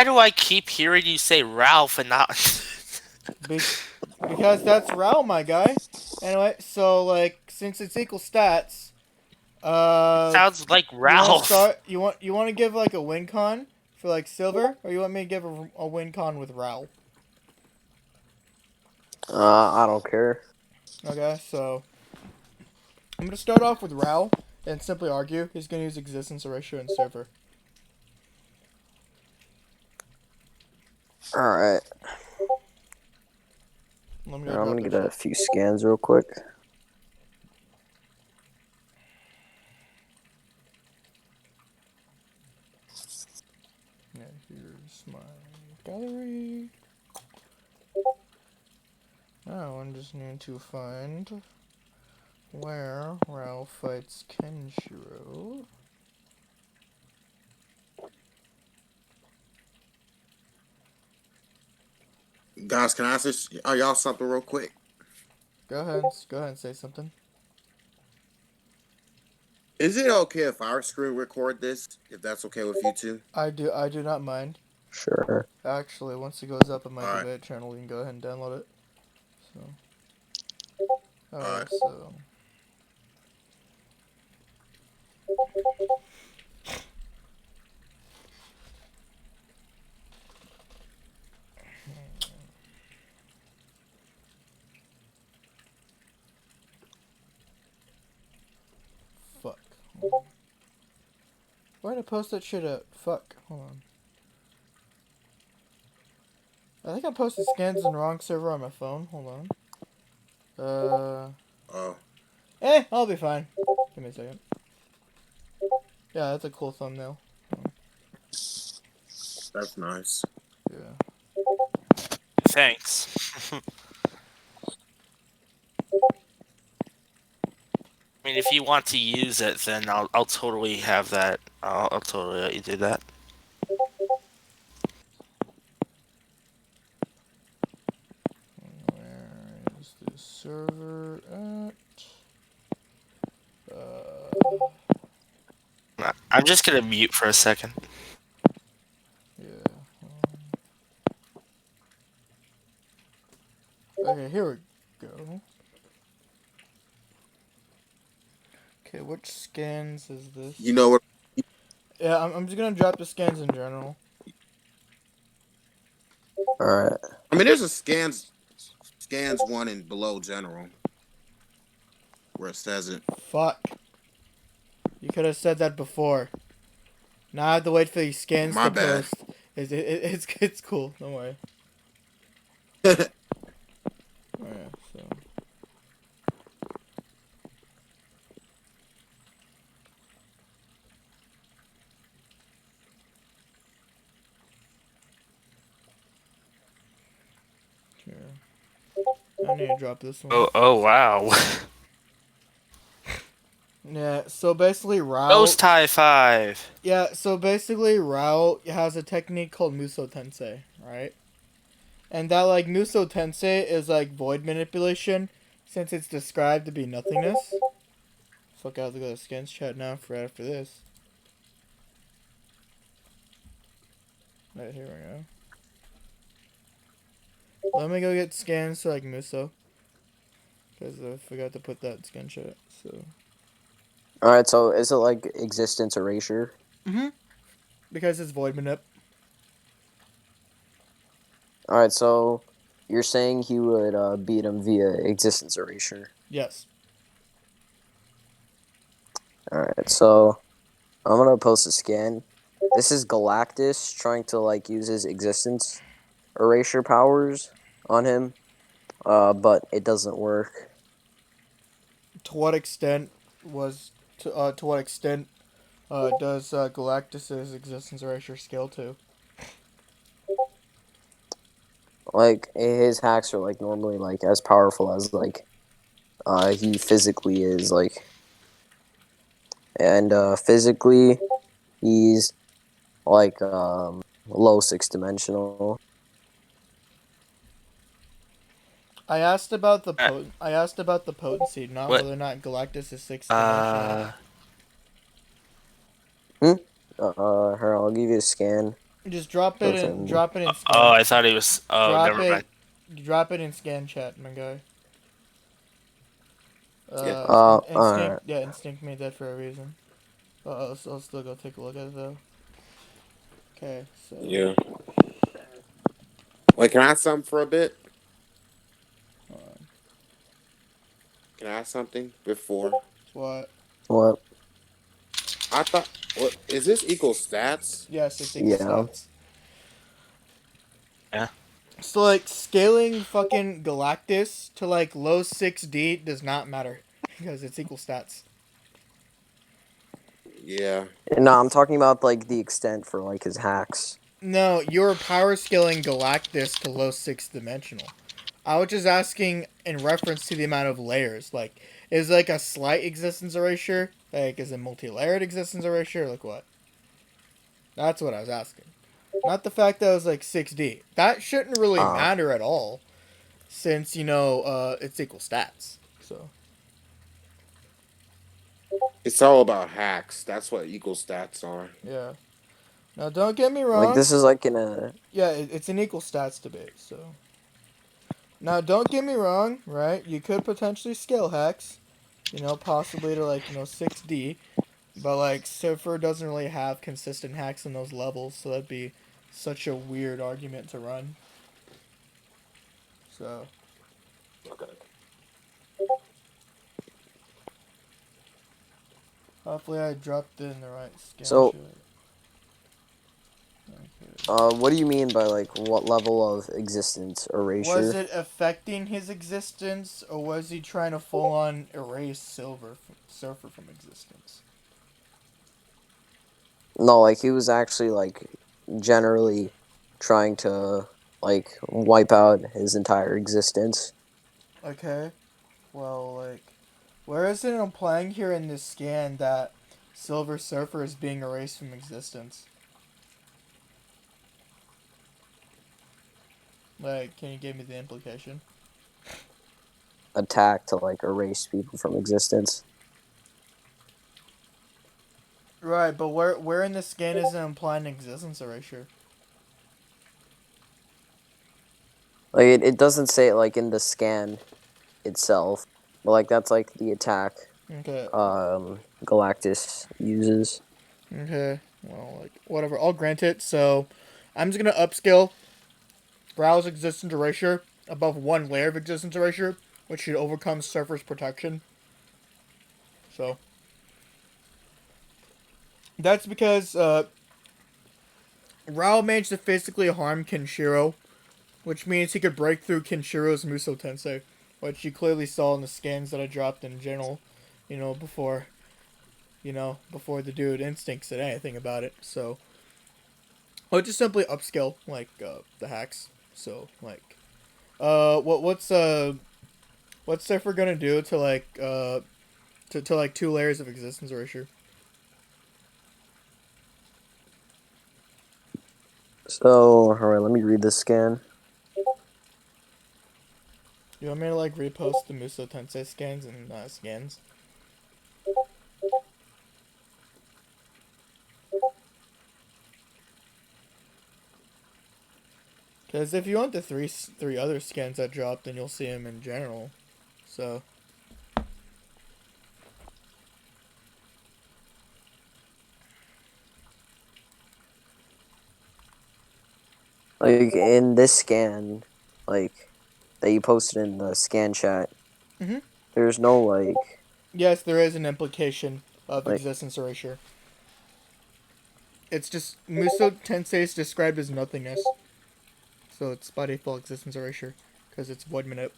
Why do I keep hearing you say Ralph and not? Because that's Raoh, my guy. Anyway, so like since it's equal stats, Sounds like you want to Ralph. start? You want to give like a win con for like silver, or you want me to give a win con with Raoh? I don't care. Okay, so I'm gonna start off with Raoh and simply argue he's gonna use existence ratio and server. All right. Let me go I'm drop gonna that get a shit. few scans real quick. Yeah, here's my gallery. Now I just need to find where Raoh fights Kenshiro. Guys, can I ask this, y'all something real quick? Go ahead and say something. Is it okay if I screen record this? If that's okay with you two? I do not mind. Sure. Actually, once it goes up on my All right, debate channel, you can go ahead and download it. So, all okay, right. so fuck. Why'd I post that shit up? Fuck. Hold on. I think I posted scans in the wrong server on my phone. Hold on. Oh, I'll be fine. Give me a second. Yeah, that's a cool thumbnail. that's nice. Yeah. Thanks. I mean, if you want to use it, then I'll totally have that. I'll totally let you do that. Where is this server at? Uh, I'm just gonna mute for a second. yeah. Okay, here we go. Okay, which scans is You this? know what? Yeah, I'm just gonna drop the scans in general. All right. I mean, there's a scans one and below general where it says it. Fuck. You could have said that before. Now I have to wait for these scans My to bad. post. It's cool. Don't worry. Oh, yeah, so. Here. I need to drop this one. Oh wow. Yeah, so basically Ghost Raoh. High Five. Yeah, so basically Raoh has a technique called Muso Tensei, right? And that like Muso Tensei is like void manipulation, since it's described to be nothingness. Fuck, I have to go to scans chat now for after this. Alright, here we go. Let me go get scans to like Muso, because I forgot to put that in scan chat. So. All right. So is it like existence erasure? Because it's void manip. All right. So you're saying he would beat him via existence erasure? Yes. All right. So I'm gonna post a scan. This is Galactus trying to like use his existence erasure powers on him, but it doesn't work. To what extent was to what extent does Galactus's existence erasure scale to? Like his hacks are like normally like as powerful as like he physically is like, and physically he's like low six dimensional. Uh, I asked about the potency, not what? whether or not Galactus is six dimensional. Uh, Hmm? Here, I'll give you a scan. Just Doesn't. drop it in Oh, scan. I thought he was. Oh, Drop never mind. it, drop it in scan chat, my guy. Yeah. All right. Instinct made that for a reason. I'll still go take a look at it though. Okay, so Yeah. Wait, can I ask something for a bit? uh, Can I ask something before? what? What? I thought. What is this equal stats? Yes, it's equal Yeah. stats. Yeah. So like scaling fucking Galactus to like low 6D does not matter because it's equal stats. Yeah. No, I'm talking about like the extent for like his hacks. No, you're power scaling Galactus to low 6th dimensional. I was just asking in reference to the amount of layers. Like, is like a slight existence erasure? Like, is it multi-layered existence erasure? Like what? That's what I was asking. Not the fact that it was like 6D. That shouldn't really Uh, matter at all, since it's equal stats. So It's all about hacks. That's what equal stats are. yeah. Now don't get me like wrong. this is like in a Yeah, it's an equal stats debate. So now don't get me wrong. Right? You could potentially scale hacks. Possibly to like 6D. But like Surfer doesn't really have consistent hacks in those levels, so that'd be such a weird argument to run. So Okay. hopefully I dropped it in the right scan so. shit. Okay. What do you mean by like what level of existence Was erasure? it affecting his existence, or was he trying to full on erase Surfer from existence? No, like he was actually like generally trying to like wipe out his entire existence. Okay. Well, like, where is it implying here in this scan that Silver Surfer is being erased from existence? Like, can you give me the implication? Attack to like erase people from existence. Right, but where in the scan is it implying existence erasure? Like it doesn't say it like in the scan itself, but like that's like the attack Okay, Galactus uses. okay. Well, like whatever. I'll grant it. So, I'm just gonna upscale Raoh's existence erasure above one layer of existence erasure, which should overcome Surfer's protection. So that's because Raoh managed to physically harm Kenshiro, which means he could break through Kenshiro's Muso Tensei, which you clearly saw in the scans that I dropped in general, before before the dude Instinct said anything about it. So I'll just simply upscale like the hacks. So like what's Cypher gonna do to like to like 2 layers of existence erasure? So all right, let me read this scan. You want me to like repost the Muso Tensei scans and scans? Because if you want the three other scans that dropped, then you'll see them in general. So Like in this scan, like that you posted in the scan chat, hmm there's no yes, there is an implication of like existence erasure. It's just Muso Tensei is described as nothingness, so it's by default existence erasure because it's void minute.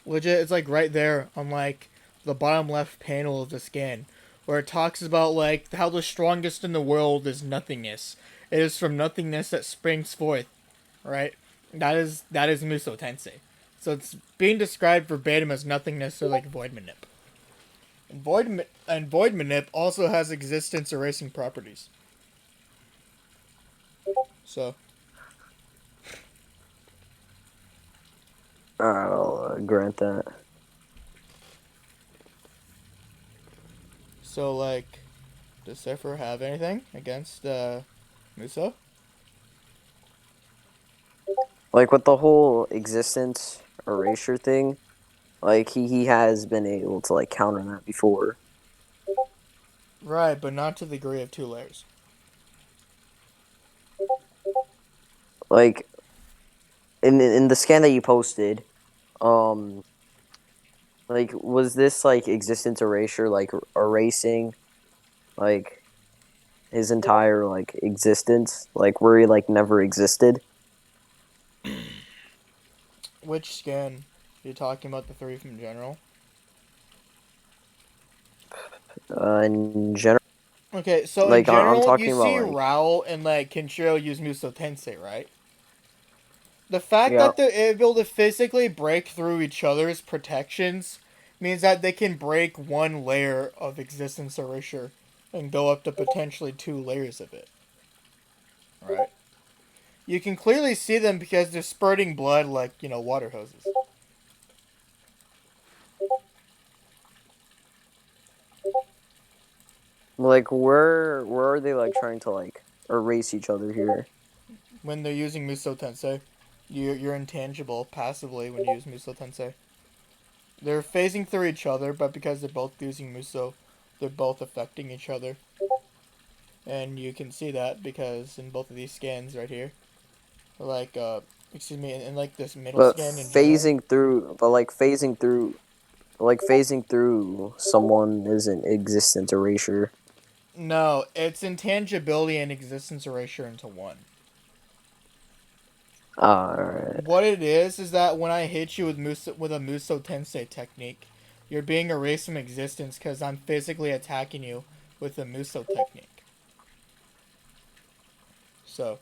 Legit, it's like right there on like the bottom left panel of the scan, where it talks about like how the strongest in the world is nothingness. It is from nothingness that springs forth, right? That is Muso Tensei. So it's being described verbatim as nothingness or like void manip. And void manip also has existence erasing properties. So I'll grant that. So like, does Cypher have anything against Muso? Like with the whole existence erasure thing, like he has been able to like counter that before. Right, but not to the degree of 2 layers. Like in the scan that you posted, um, like was this like existence erasure like erasing like his entire like existence, like where he like never existed? Which skin? You're talking about the three from general? In general, Okay, so in like I'm general, you talking about see like Raoh and like Kenshiro use Muso Tensei, right? The fact yeah. that they're able to physically break through each other's protections means that they can break 1 layer of existence erasure and go up to potentially 2 layers of it, right? You can clearly see them because they're spurting blood like, water hoses. Like where are they like trying to like erase each other here? When they're using Muso Tensei, you're intangible passively when you use Muso Tensei. They're phasing through each other, but because they're both using Muso, they're both affecting each other. And you can see that because in both of these scans right here, like, excuse me, in like this middle But scan in general. phasing through someone isn't existence erasure. No, it's intangibility and existence erasure into one. Alright. What it is that when I hit you with a Muso Tensei technique, you're being erased from existence because I'm physically attacking you with a Muso technique. So,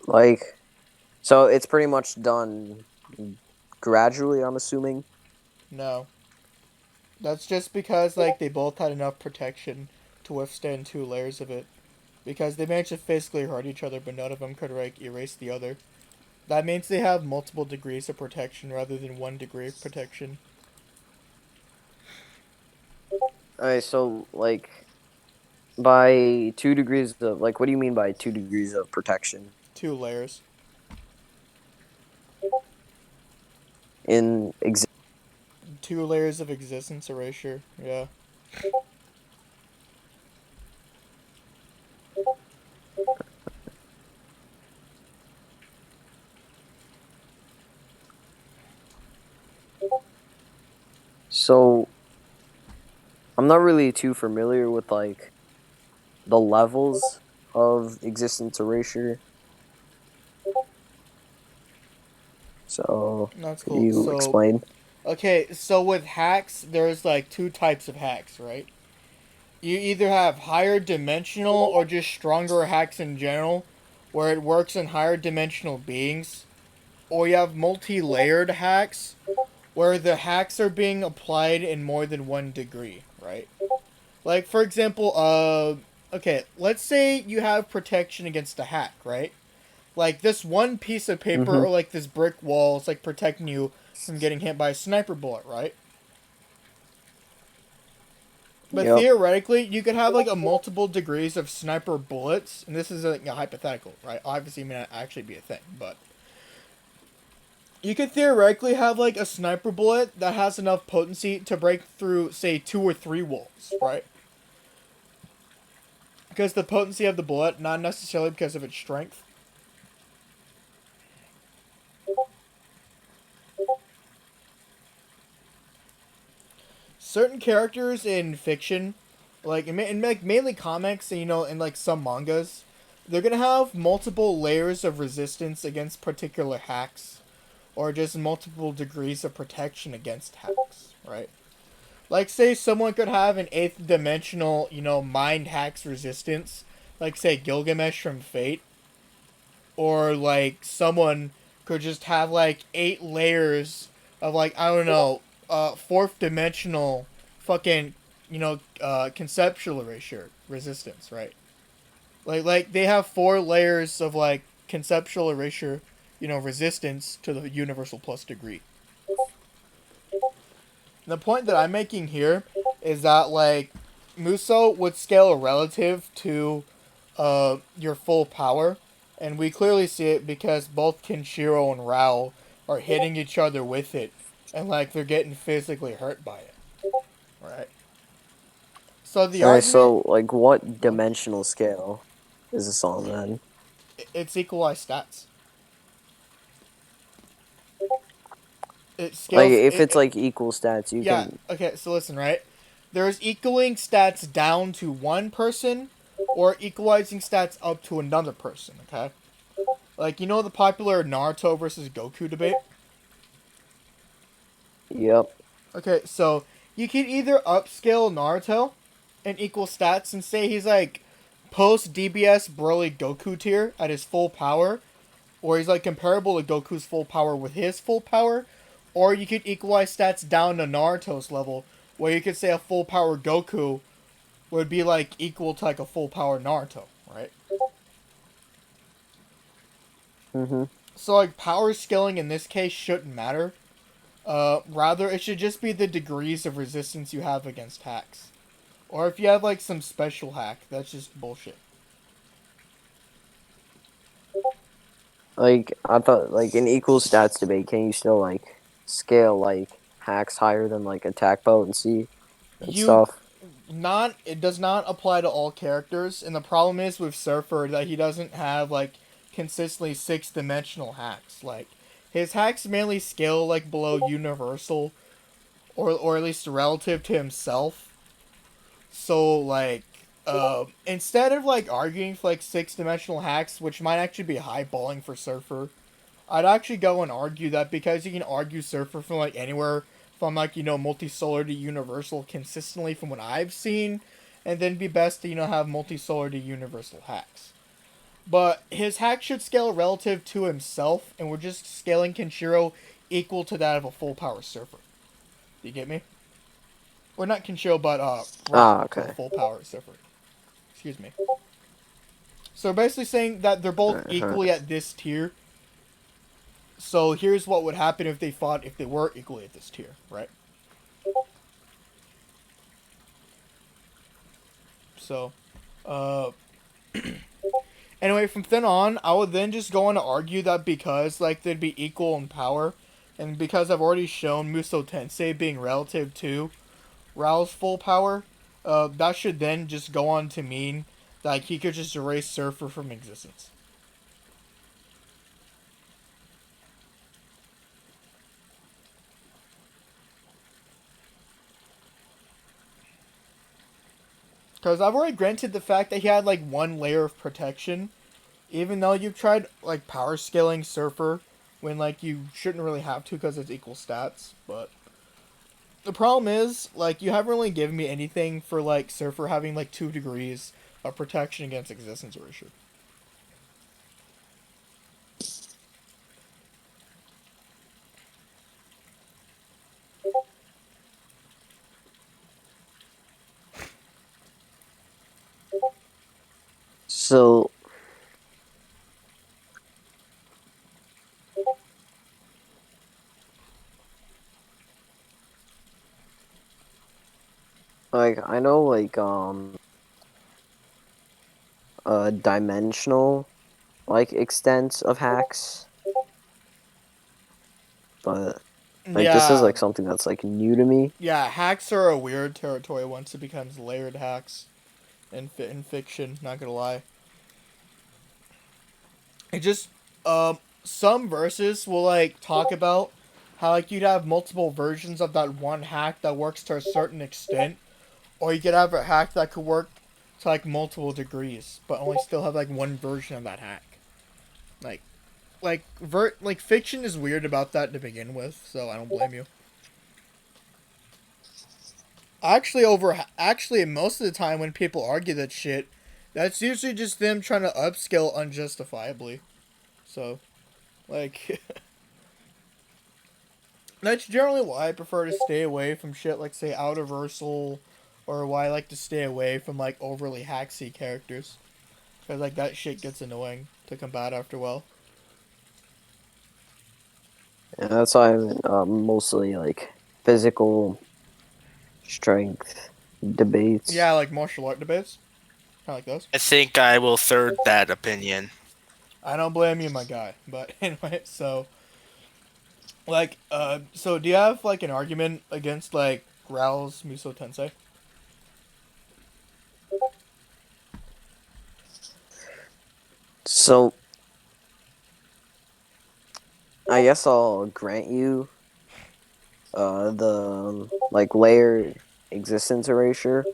Like so it's pretty much done gradually, I'm assuming. no. That's just because, like, they both had enough protection to withstand 2 layers of it. Because they managed to physically hurt each other, but none of them could, like, erase the other. That means they have multiple degrees of protection rather than 1 degree of protection. Alright, so like by 2 degrees of like what do you mean by 2 degrees of protection? 2 layers. In ex 2 layers of existence erasure. Yeah. so I'm not really too familiar with like the levels of existence erasure. So That's could cool. you So, explain? okay, so with hacks, there's like 2 types of hacks, right? You either have higher dimensional or just stronger hacks in general, where it works in higher dimensional beings, or you have multi-layered hacks, where the hacks are being applied in more than 1 degree, right? Like for example, okay, let's say you have protection against a hack, right? Like this one piece of paper Mm-hmm. or like this brick wall is like protecting you from getting hit by a sniper bullet, right? But Yep. theoretically, you could have like a multiple degrees of sniper bullets, and this is a hypothetical, right? Obviously, it may not actually be a thing, but you could theoretically have like a sniper bullet that has enough potency to break through, say, 2 or 3 walls, right? Because the potency of the bullet, not necessarily because of its strength. Certain characters in fiction, like in like mainly comics and and like some mangas, they're gonna have multiple layers of resistance against particular hacks, or just multiple degrees of protection against hacks, right? Like say someone could have an eighth dimensional, mind hacks resistance, like say Gilgamesh from Fate, or like someone could just have like 8 layers of like I don't know, fourth dimensional fucking conceptual erasure resistance, right? Like they have 4 layers of like conceptual erasure, resistance to the universal plus degree. The point that I'm making here is that like Muso would scale relative to your full power, and we clearly see it because both Kenshiro and Raoh are hitting each other with it, and like they're getting physically hurt by it, right? So the All right, argument, so like, what well, dimensional scale is this on then? it's equalized stats. It Like, scales if it, it's like equal stats, you yeah, can. okay, so listen, right? There's equaling stats down to one person or equalizing stats up to another person, okay? Like, you know the popular Naruto versus Goku debate? Yep. Okay, so you can either upscale Naruto and equal stats and say he's like post DBS Broly Goku tier at his full power, or he's like comparable to Goku's full power with his full power, or you could equalize stats down to Naruto's level, where you could say a full power Goku would be like equal to like a full power Naruto, right? Mhm. So like power scaling in this case shouldn't matter. Rather it should just be the degrees of resistance you have against hacks. Or if you have like some special hack, that's just bullshit. Like, I thought, like, in equal stats debate, can you still like scale like hacks higher than like attack potency and You stuff? not it does not apply to all characters, and the problem is with Surfer that he doesn't have like consistently 6 dimensional hacks. Like his hacks mainly scale like below universal or at least relative to himself. So like instead of like arguing for like 6 dimensional hacks, which might actually be highballing for Surfer, I'd actually go and argue that because you can argue Surfer from like anywhere from like multisolar to universal consistently from what I've seen, and then be best to have multisolar to universal hacks. But his hack should scale relative to himself, and we're just scaling Kenshiro equal to that of a full power Surfer. Do you get me? Or not Kenshiro, but Raoh Ah, to a okay. full power Surfer. Excuse me. So basically saying that they're both Alright, equally alright. at this tier. So here's what would happen if they fought if they were equally at this tier, right? So, uh, anyway, from then on, I would then just go on to argue that because like they'd be equal in power, and because I've already shown Muso Tensei being relative to Rao's full power, that should then just go on to mean that he could just erase Surfer from existence. Because I've already granted the fact that he had like one layer of protection, even though you've tried like power scaling Surfer when like you shouldn't really have to because it's equal stats. But the problem is like you haven't really given me anything for like Surfer having like 2 degrees of protection against existence erasure. So, like, I know, like, dimensional, like, extent of hacks, but like, this is Yeah, like something that's like new to me. yeah. Hacks are a weird territory once it becomes layered hacks in fiction. Not gonna lie, it just some verses will like talk about how like you'd have multiple versions of that one hack that works to a certain extent, or you could have a hack that could work to like multiple degrees, but only still have like one version of that hack. Like, like fiction is weird about that to begin with, so I don't blame you. Actually, most of the time when people argue that shit, that's usually just them trying to upscale unjustifiably. So, like, that's generally why I prefer to stay away from shit like say Outerversal, or why I like to stay away from like overly hacksy characters. Cause like that shit gets annoying to combat after a while. And that's why I'm mostly like physical. strength debates. Yeah, like martial art debates. Kind of like those. I think I will third that opinion. I don't blame you, my guy. But anyway, so so do you have like an argument against like Raoh's Muso Tensei? So I guess I'll grant you the like layered existence erasure,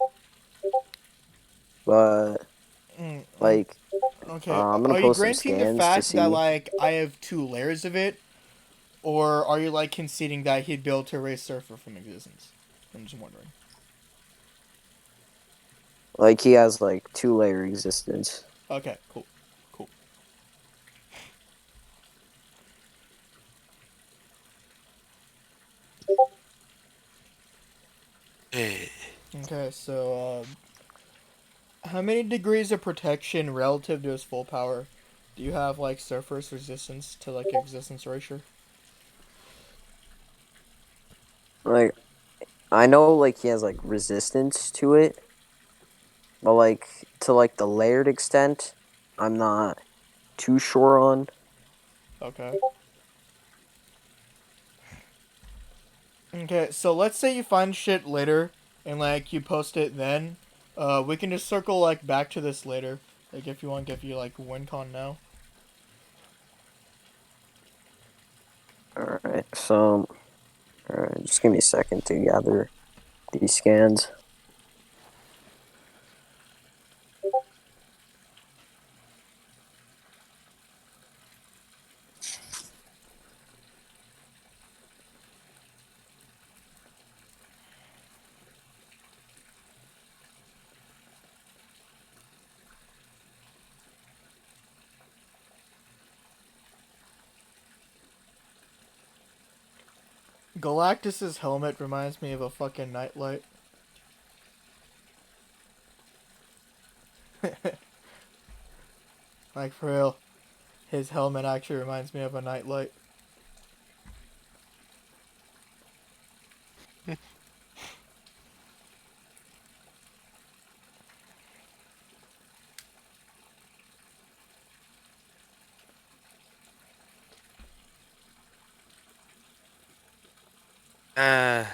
but Mm, like okay, I'm gonna are you post some granting the scans to fact that see. like I have two layers of it, or are you like conceding that he'd be able to erase Surfer from existence? I'm just wondering. Like he has like 2-layer existence. Okay, cool, cool. Eh, Okay, so how many degrees of protection relative to his full power do you have like Surfer's resistance to like existence erasure? Like I know like he has like resistance to it, but like to like the layered extent, I'm not too sure on. Okay. Okay, so let's say you find shit later and like you post it then. We can just circle like back to this later. Like if you want to give you like WinCon now. All right, so all right, just give me a second to gather these scans. Galactus's helmet reminds me of a fucking nightlight. Like for real, his helmet actually reminds me of a nightlight. Uh,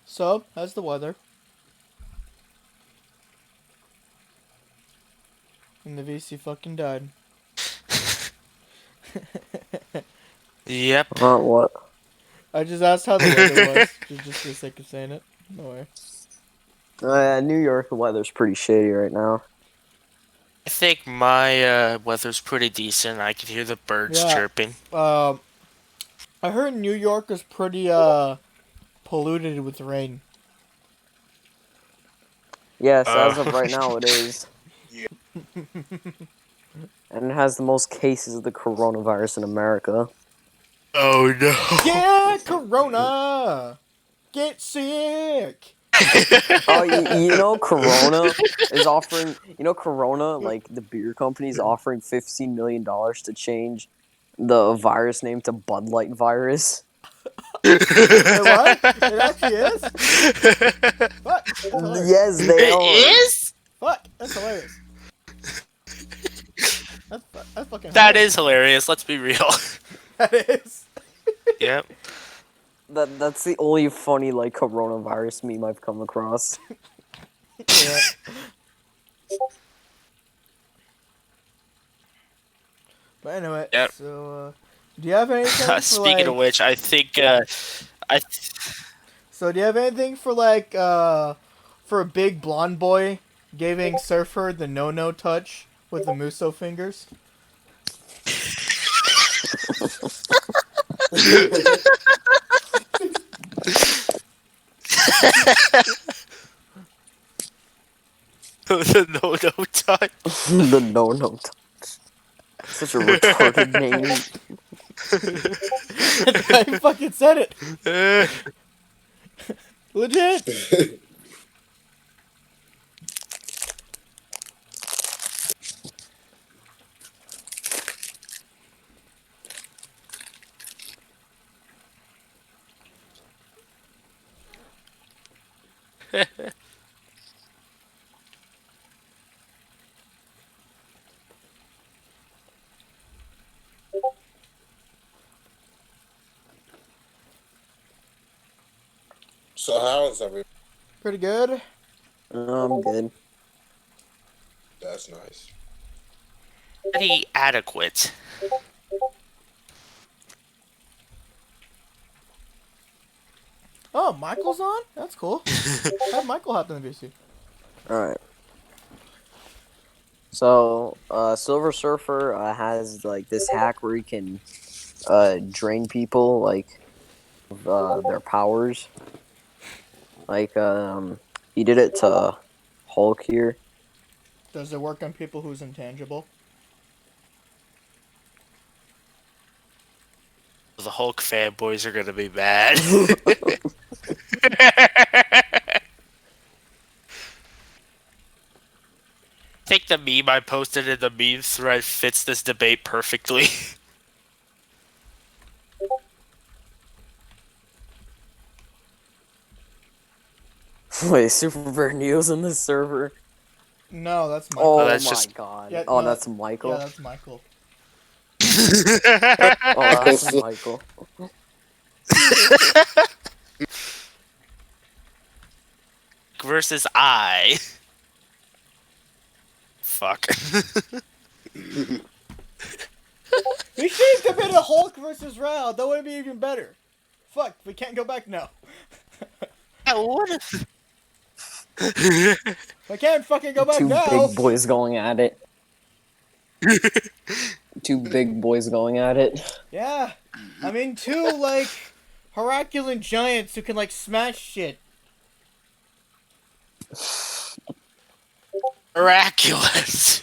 So, how's the weather? And the VC fucking died. yep. What? I just asked how the weather was, just for the sake of saying it. No way. New York, the weather's pretty shady right now. I think my weather's pretty decent. I can hear the birds Yeah. chirping. Um, I heard New York is pretty polluted with rain. Yes, Uh, as of right now, it is, Yeah. and it has the most cases of the coronavirus in America. oh no. Get Corona! Get sick! Oh, you know, Corona is offering. You know, Corona, like the beer company, is offering $15 million to change the virus name to Bud Light virus. Wait, what? It actually is? Fuck, that's hilarious. Yes, they It are. is? Fuck, that's hilarious. That's fucking That hilarious. is hilarious. Let's be real. That is. Yep. That's the only funny like coronavirus meme I've come across. Yeah. But anyway, Yep. do you have anything for Speaking of like? which, I think I So do you have anything for like for a big blonde boy giving Surfer the no touch with the Muso fingers? The no touch. The no. Such a retarded name. I fucking said it. Legit. So how is everything? Pretty good. I'm good. That's nice. Pretty adequate. Oh, Michael's on? That's cool. Have Michael hop in the VC. Alright. So, Silver Surfer has like this hack where he can drain people like their powers. Like he did it to Hulk here. Does it work on people who's intangible? The Hulk fanboys are gonna be mad. I think the meme I posted in the meme thread fits this debate perfectly. Wait, Super Neo's in this server? No, that's Michael. Oh that's my just- god. Yeah, Oh, no, that's Michael? Yeah, that's Michael. Oh, that's Michael. Versus I. Fuck. We should have been a Hulk versus Raoh. That would be even better. Fuck, we can't go back now. What if? I can't fucking go back Two now. big boys going at it. Two big boys going at it. Yeah, I mean two like Herculean giants who can like smash shit. Miraculous.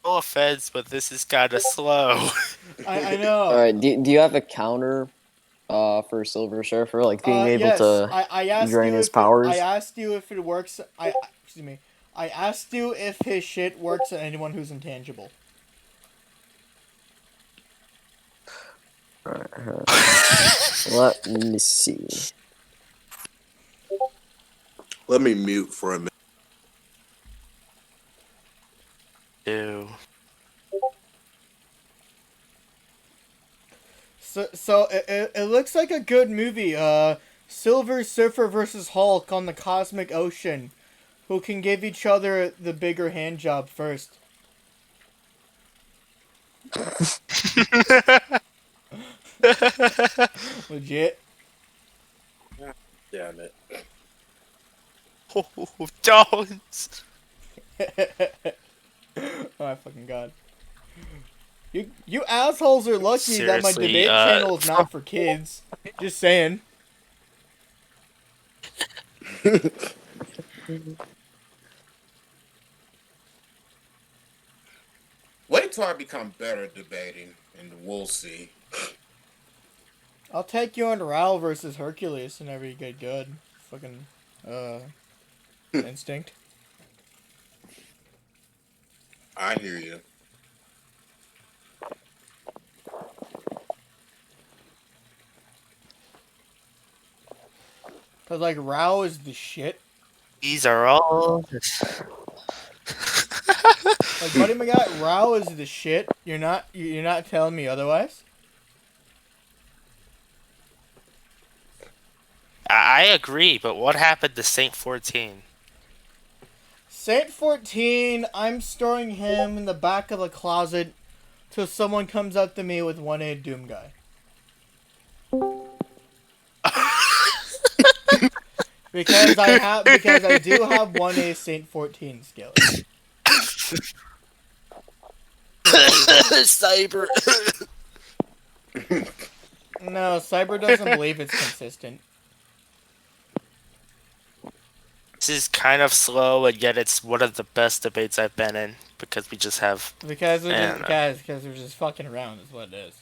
No offense, but this is kind of slow. I know. Alright, do you have a counter for Silver Surfer? Like being able Yes, to I asked drain you his if powers? I asked you if it works. Excuse me. I asked you if his shit works on anyone who's intangible. Let me see. Let me mute for a minute. Ew. So it looks like a good movie. Silver Surfer versus Hulk on the cosmic ocean, who can give each other the bigger hand job first. Legit. Damn it. Oh, don't. Oh my fucking god. You assholes are lucky that my Seriously, debate channel is not for kids. Just saying. Wait till I become better at debating, and we'll see. I'll take you on Raoh versus Hercules whenever you get good. Fucking, instinct. I hear you. Cause like Raoh is the shit. These are all. Like Buddy McGuy, Raoh is the shit. You're not telling me otherwise. I agree, but what happened to Saint 14? Saint 14, I'm storing him in the back of the closet till someone comes up to me with 1A Doom Guy. Because I do have 1A Saint 14 scaling. Cyber. No, Cyber doesn't believe it's consistent. This is kind of slow, and yet it's one of the best debates I've been in because we just have. Because And we're just fucking around is what it is.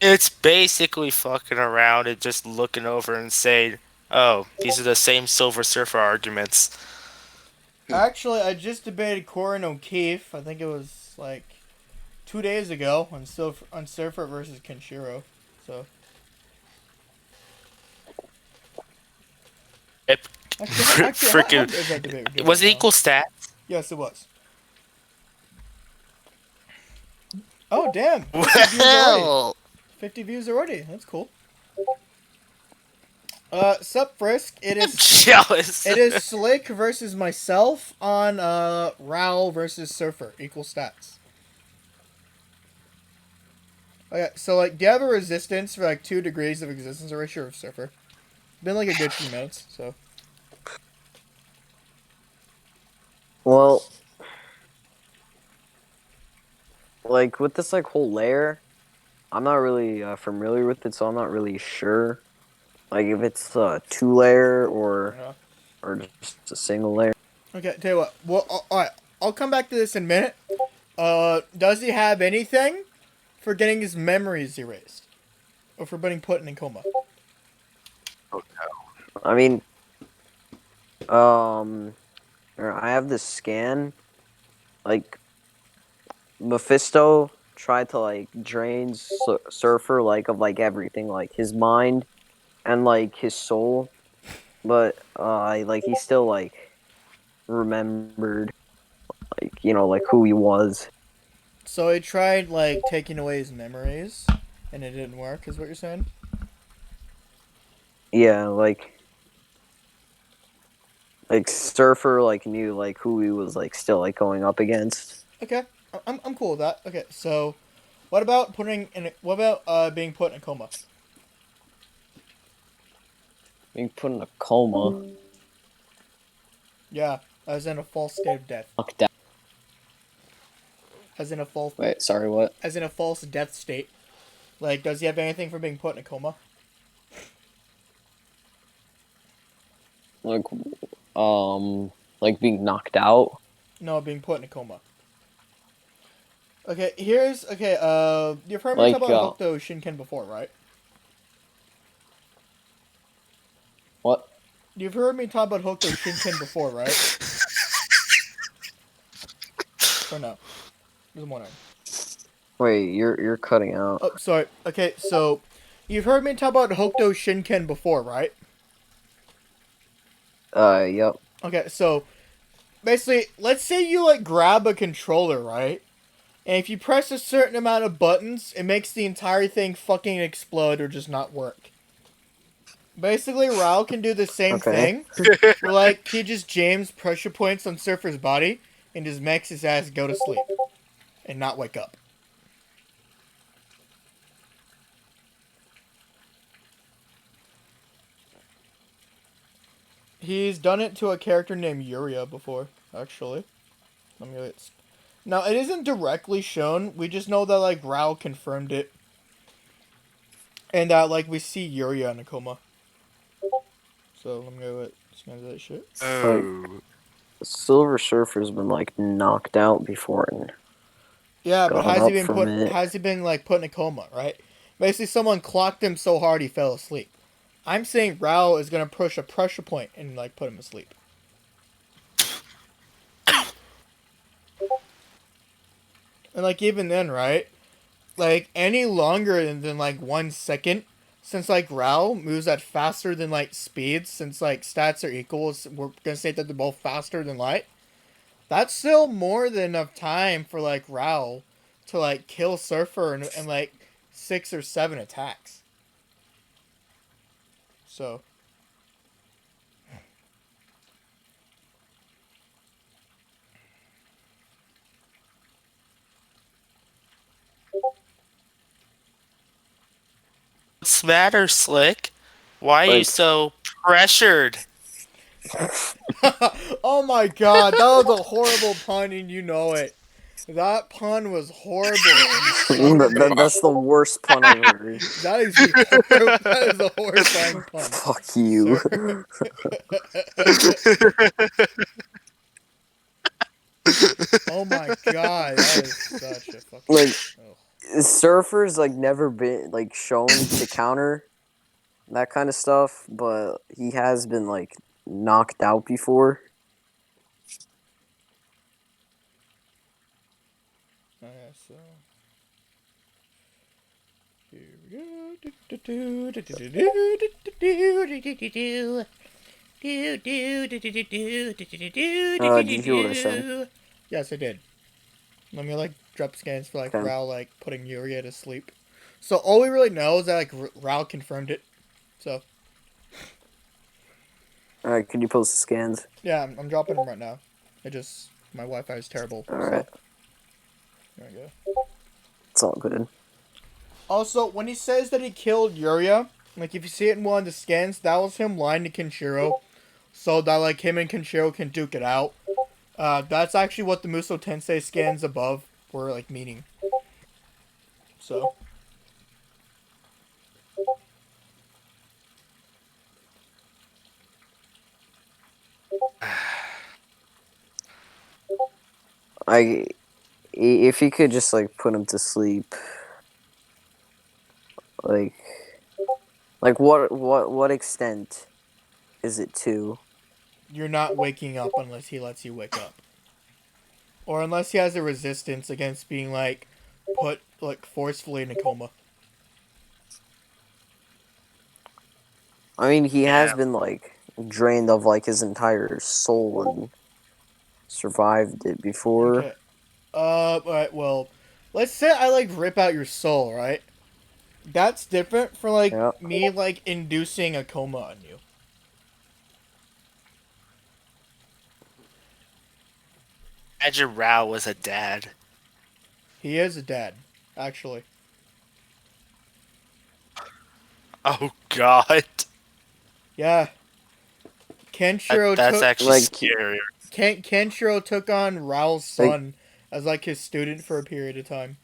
it's basically fucking around and just looking over and saying, "Oh, these are the same Silver Surfer arguments." Actually, I just debated Corin O'Keefe. I think it was like 2 days ago on Surfer versus Kenshiro. So It, actually, how freaking is that debate doing was right it now? equal stats? Yes, it was. Oh damn! 50 views already. Well, 50 views already. That's cool. Sup Frisk? I'm jealous. It is Slick versus myself on Raoh versus Surfer. Equal stats. Okay, so like, do you have a resistance for like 2 degrees of existence erasure of Surfer? Been like a good few minutes, so. Well, like with this like whole layer, I'm not really familiar with it, so I'm not really sure. Like if it's a 2 layer Yeah. or just a single layer. Okay, tell you what. Well, alright. I'll come back to this in a minute. Does he have anything for getting his memories erased? Or for being put in a coma? I mean, um, I have this scan. Like Mephisto tried to like drain Surfer like of like everything, like his mind and like his soul, but like he still like remembered like like who he was. So he tried, like, taking away his memories, and it didn't work, is what you're saying? Yeah, like Surfer like knew like who he was like still like going up against. Okay, I'm cool with that. Okay, so what about being put in a coma? Being put in a coma. Yeah, as in a false state of death. Knocked out. As in a false, Wait, sorry, what? as in a false death state. Like, does he have anything for being put in a coma? Like like being knocked out. No, being put in a coma. Okay, you've heard me talk Like about Hokuto Shinken before, right? what? You've heard me talk about Hokuto Shinken before, right? Or no? Just wondering. Wait, you're cutting out. Oh, sorry. Okay, so you've heard me talk about Hokuto Shinken before, right? Yep. Okay, so basically, let's say you like grab a controller, right? And if you press a certain amount of buttons, it makes the entire thing fucking explode or just not work. Basically, Raoh can do the same Okay. thing. Where, like, he just jams pressure points on Surfer's body and just makes his ass go to sleep and not wake up. He's done it to a character named Yuria before, actually. Now, it isn't directly shown. We just know that, like, Raoh confirmed it. And that, like, we see Yuria in a coma. So, let me go with scan that shit. Like Oh. Silver Surfer's been like knocked out before and Yeah, but gotten up from it. has he been, like, put in a coma, right? Basically, someone clocked him so hard he fell asleep. I'm saying Raoh is gonna push a pressure point and, like, put him asleep. And, like, even then, right? Like, any longer than like 1 second, since like Raoh moves at faster than like speed, since like stats are equal, we're gonna say that they're both faster than light. That's still more than enough time for like Raoh to like kill Surfer and like 6 or 7 attacks. So What's matter, Slick? Why are you Like, so pressured? Oh my god, that was a horrible pun and you know it. That pun was horrible, you son of a bitch. that's the worst pun I've heard. That is the that is a horrifying pun, Fuck you. sir. Oh my god, that is such a fucking. Like, Oh. surfers like never been like shown to counter that kind of stuff, but he has been like knocked out before. Alright, so here we go. Do, do, do, do, do, do, do, do, do, do, do, do. Do, do, do, do, do, do, do, do, do, do, Did do, you hear what I said? do. Yes, I did. Let me like drop scans for like Okay. Raoh like putting Yuria to sleep. So all we really know is that like Raoh confirmed it. So All right, can you post the scans? yeah, I'm dropping them right now. It just my Wi-Fi is terrible. All So right, there we go. it's all good. Also, when he says that he killed Yuria, like if you see it in one of the scans, that was him lying to Kenshiro, so that like him and Kenshiro can duke it out. That's actually what the Muso Tensei scans above were like meaning. So I if he could just like put him to sleep, like what extent is it to? you're not waking up unless he lets you wake up, or unless he has a resistance against being like put like forcefully in a coma. I mean, he has Yeah. been like drained of like his entire soul and survived it before. Okay. Alright, well, let's say I like rip out your soul, right? That's different for like Yeah. me like inducing a coma on you. Imagine Raoh was a dad. He is a dad, actually. Oh God, Yeah. Kenshiro that's took actually Like, scarier. Kenshiro took on Rao's like son as like his student for a period of time.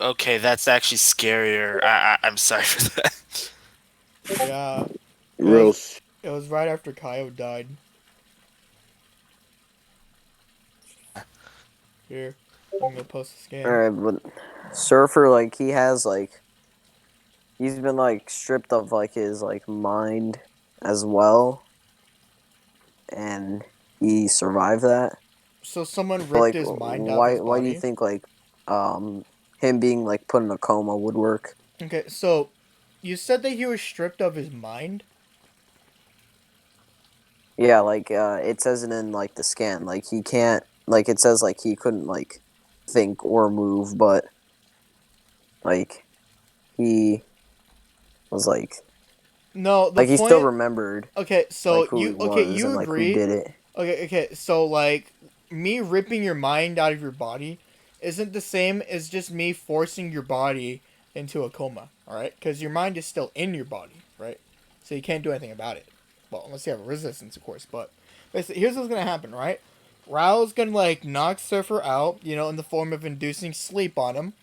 Okay, that's actually scarier. I'm sorry for that. Yeah. It Real. was it was right after Kaio died. Here. I'm gonna post a all scan. right, but Surfer, like, he has like he's been like stripped of like his like mind as well, and he survived that. So someone But ripped like, his mind out of his why do you body. think like um him being like put in a coma would work? Okay, so you said that he was stripped of his mind? Yeah, like it says it in like the scan. Like he can't like it says like he couldn't like think or move, but like he was No, the like he still point. remembered Okay, like so who he was you and like who agree? did it. Okay, so like me ripping your mind out of your body isn't the same as just me forcing your body into a coma, all right? Cuz your mind is still in your body, right? So you can't do anything about it. Well, unless you have a resistance, of course, but basically here's what's going to happen, right? Rao's going to like knock Surfer out, you know, in the form of inducing sleep on him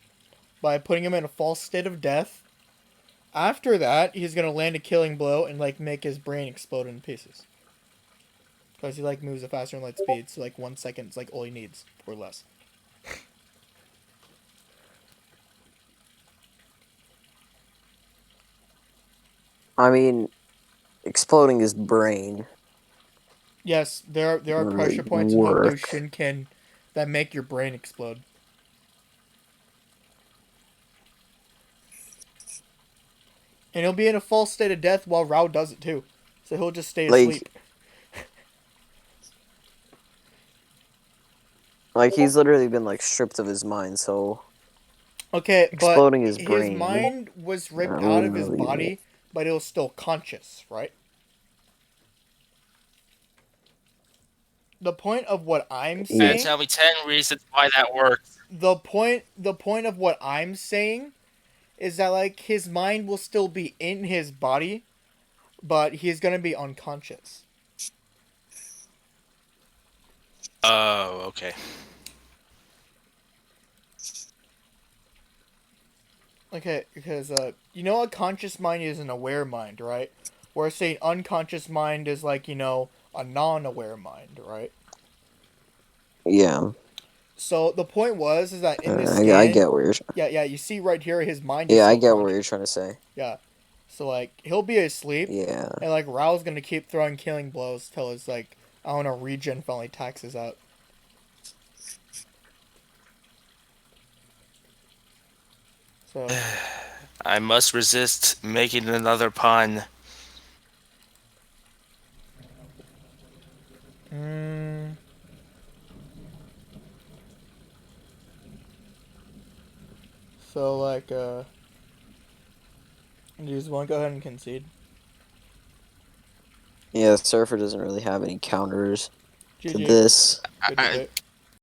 by putting him in a false state of death. After that, he's going to land a killing blow and like make his brain explode in pieces. Because he like moves at faster than light speed, so like 1 second is like all he needs, or less. I mean, exploding his brain Yes, there are would really pressure points in Hokuto work. Shinken that make your brain explode. And he'll be in a false state of death while Raoh does it too. So he'll just stay Like asleep. like he's literally been like stripped of his mind, so Okay, but exploding his his brain mind was ripped out of wouldn't his really body, but it was still conscious, right? The point of what I'm yeah. saying, Tell me 10 reasons why that works. the point of what I'm saying is that like his mind will still be in his body, but he's gonna be unconscious. Oh, okay. Okay, because you know, a conscious mind is an aware mind, right? Whereas saying unconscious mind is like a non-aware mind, right? Yeah, So the point was is that in this I scan, get what you're. yeah, you see right here, his mind is Yeah, I still get what you're conscious. trying to say. Yeah, so like he'll be asleep, Yeah, and like Rao's gonna keep throwing killing blows till his like I don't know regen finally taxes out. So, I must resist making another pun. mm, so like do you just want to go ahead and concede? yeah. Surfer doesn't really have any counters to GG, this. good I, debate.